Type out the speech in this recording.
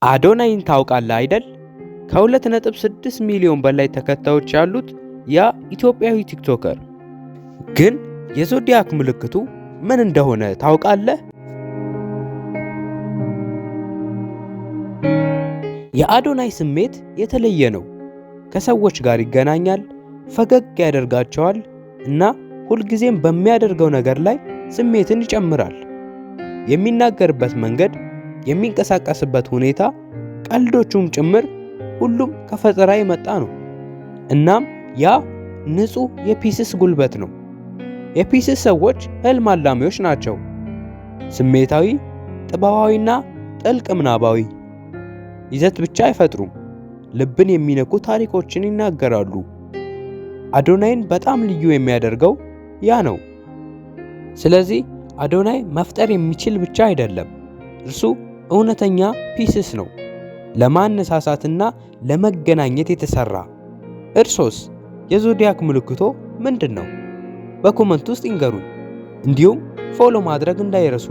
አዶናይን ታውቃለህ አይደል? ከ2.6 ሚሊዮን በላይ ተከታዮች ያሉት ያ ኢትዮጵያዊ ቲክቶከር። ግን የዞዲያክ ምልክቱ ምን እንደሆነ ታውቃለህ? የአዶናይ ስሜት የተለየ ነው። ከሰዎች ጋር ይገናኛል፣ ፈገግ ያደርጋቸዋል እና ሁልጊዜም በሚያደርገው ነገር ላይ ስሜትን ይጨምራል። የሚናገርበት መንገድ፣ የሚንቀሳቀስበት ሁኔታ፣ ቀልዶቹም ጭምር ሁሉም ከፈጠራ የመጣ ነው። እናም ያ ንጹህ የፒስስ ጉልበት ነው። የፒስስ ሰዎች ህልም አላሚዎች ናቸው። ስሜታዊ፣ ጥበባዊና ጥልቅ ምናባዊ ይዘት ብቻ አይፈጥሩም፣ ልብን የሚነኩ ታሪኮችን ይናገራሉ። አዶናይን በጣም ልዩ የሚያደርገው ያ ነው። ስለዚህ አዶናይ መፍጠር የሚችል ብቻ አይደለም፣ እርሱ እውነተኛ ፒስስ ነው፣ ለማነሳሳትና ለመገናኘት የተሰራ። እርሶስ የዞዲያክ ምልክቶ ምንድን ነው? በኮመንት ውስጥ ይንገሩኝ። እንዲሁም ፎሎ ማድረግ እንዳይረሱ።